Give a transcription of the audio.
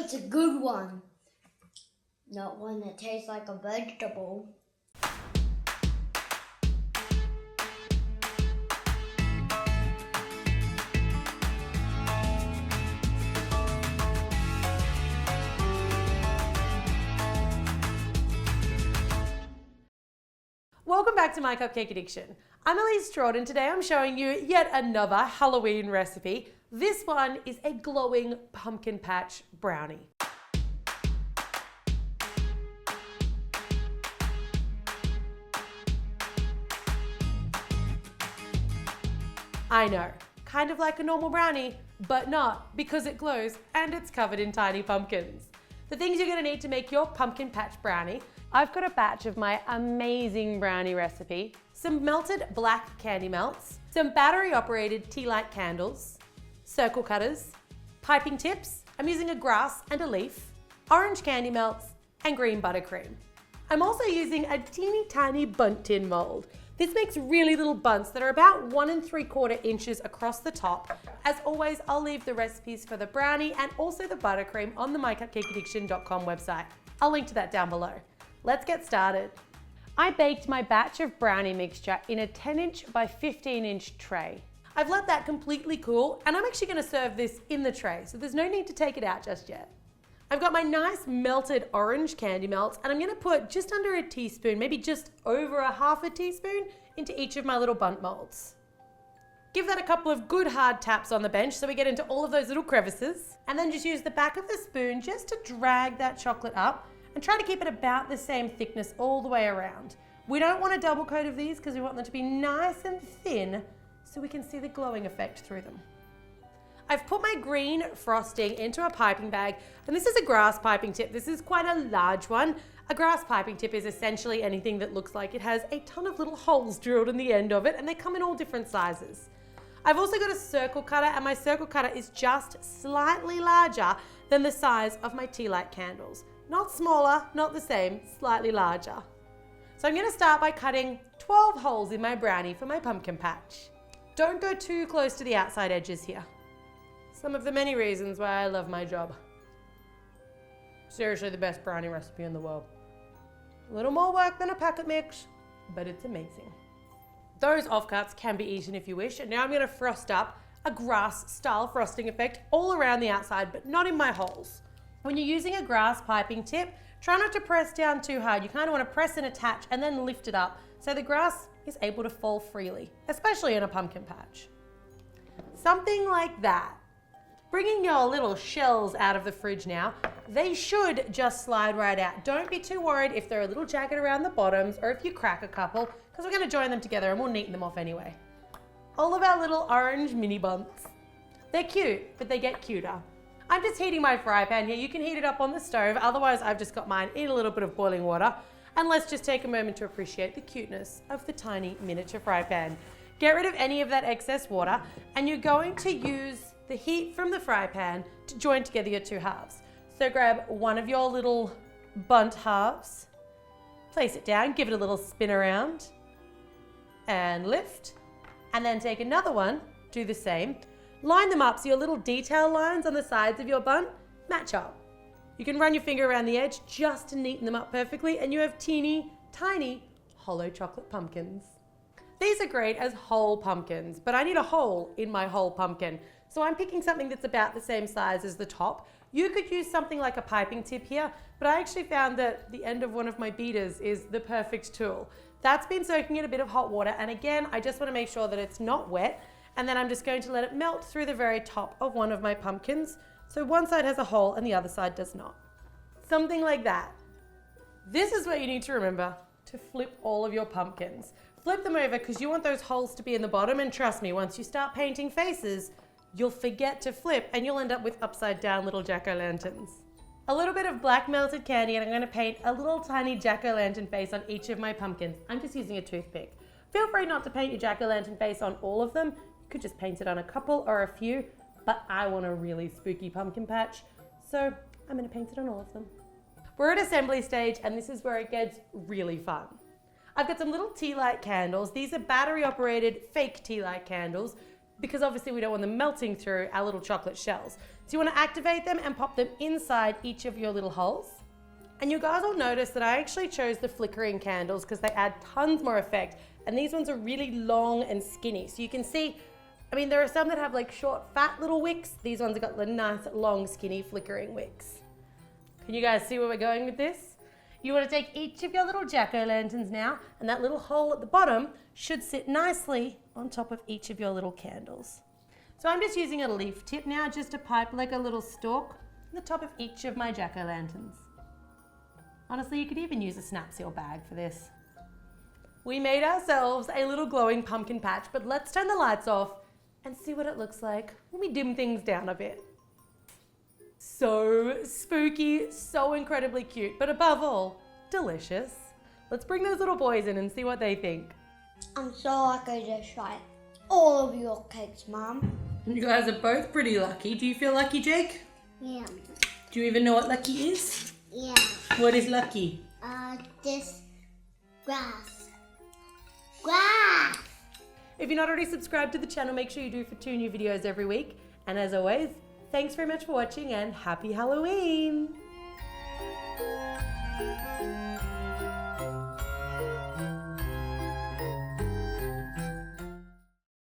It's a good one. Not one that tastes like a vegetable. Welcome back to My Cupcake Addiction. I'm Elise Stroud, and today I'm showing you yet another Halloween recipe. This one is a glowing pumpkin patch brownie. I know, kind of like a normal brownie, but not, because it glows and it's covered in tiny pumpkins. The things you're going to need to make your pumpkin patch brownie: I've got a batch of my amazing brownie recipe, some melted black candy melts, some battery operated tea light candles, circle cutters, piping tips, I'm using a grass and a leaf, orange candy melts, and green buttercream. I'm also using a teeny tiny bundt tin mold. This makes really little bunts that are about 1 3/4 inches across the top. As always, I'll leave the recipes for the brownie and also the buttercream on the MyCupcakeAddiction.com website. I'll link to that down below. Let's get started. I baked my batch of brownie mixture in a 10-inch by 15-inch tray. I've let that completely cool, and I'm actually going to serve this in the tray, so there's no need to take it out just yet. I've got my nice melted orange candy melts, and I'm going to put just under a teaspoon, maybe just over a half a teaspoon, into each of my little bundt molds. Give that a couple of good hard taps on the bench so we get into all of those little crevices, and then just use the back of the spoon just to drag that chocolate up and try to keep it about the same thickness all the way around. We don't want a double coat of these because we want them to be nice and thin so we can see the glowing effect through them. I've put my green frosting into a piping bag, and this is a grass piping tip. This is quite a large one. A grass piping tip is essentially anything that looks like it has a ton of little holes drilled in the end of it, and they come in all different sizes. I've also got a circle cutter, and my circle cutter is just slightly larger than the size of my tea light candles. Not smaller, not the same, slightly larger. So I'm going to start by cutting 12 holes in my brownie for my pumpkin patch. Don't go too close to the outside edges here. Some of the many reasons why I love my job. Seriously, the best brownie recipe in the world. A little more work than a packet mix, but it's amazing. Those offcuts can be eaten if you wish, and now I'm going to frost up a grass style frosting effect all around the outside, but not in my holes. When you're using a grass piping tip, try not to press down too hard. You kind of want to press and attach and then lift it up so the grass is able to fall freely, especially in a pumpkin patch. Something like that. Bringing your little shells out of the fridge now, they should just slide right out. Don't be too worried if they're a little jagged around the bottoms or if you crack a couple, because we're going to join them together and we'll neaten them off anyway. All of our little orange mini bunts. They're cute, but they get cuter. I'm just heating my fry pan here. You can heat it up on the stove, otherwise I've just got mine in a little bit of boiling water. And let's just take a moment to appreciate the cuteness of the tiny miniature fry pan. Get rid of any of that excess water, and you're going to use the heat from the fry pan to join together your two halves. So grab one of your little bundt halves, place it down, give it a little spin around, and lift. And then take another one, do the same. Line them up so your little detail lines on the sides of your bundt match up. You can run your finger around the edge just to neaten them up perfectly, and you have teeny, tiny, hollow chocolate pumpkins. These are great as whole pumpkins, but I need a hole in my whole pumpkin. So I'm picking something that's about the same size as the top. You could use something like a piping tip here, but I actually found that the end of one of my beaters is the perfect tool. That's been soaking in a bit of hot water, and again, I just want to make sure that it's not wet, and then I'm just going to let it melt through the very top of one of my pumpkins, so one side has a hole and the other side does not. Something like that. This is what you need to remember to flip all of your pumpkins. Flip them over because you want those holes to be in the bottom, and trust me, once you start painting faces, you'll forget to flip and you'll end up with upside down little jack-o'-lanterns. A little bit of black melted candy, and I'm going to paint a little tiny jack-o'-lantern face on each of my pumpkins. I'm just using a toothpick. Feel free not to paint your jack-o'-lantern face on all of them. You could just paint it on a couple or a few, but I want a really spooky pumpkin patch, so I'm going to paint it on all of them. We're at assembly stage, and this is where it gets really fun. I've got some little tea light candles. These are battery operated fake tea light candles because obviously we don't want them melting through our little chocolate shells. So you want to activate them and pop them inside each of your little holes. And you guys will notice that I actually chose the flickering candles because they add tons more effect. And these ones are really long and skinny. So you can see, I mean, there are some that have like short, fat little wicks. These ones have got the nice, long, skinny, flickering wicks. Can you guys see where we're going with this? You want to take each of your little jack-o'-lanterns now, and that little hole at the bottom should sit nicely on top of each of your little candles. So I'm just using a leaf tip now just to pipe like a little stalk on the top of each of my jack-o'-lanterns. Honestly, you could even use a Snapseal bag for this. We made ourselves a little glowing pumpkin patch, but let's turn the lights off and see what it looks like when we dim things down a bit. So spooky, so incredibly cute, but above all, delicious. Let's bring those little boys in and see what they think. I'm so lucky to try all of your cakes, Mum. You guys are both pretty lucky. Do you feel lucky, Jake? Yeah. Do you even know what lucky is? Yeah. What is lucky? This grass. Grass! If you're not already subscribed to the channel, make sure you do for 2 new videos every week. And as always, thanks very much for watching and happy Halloween!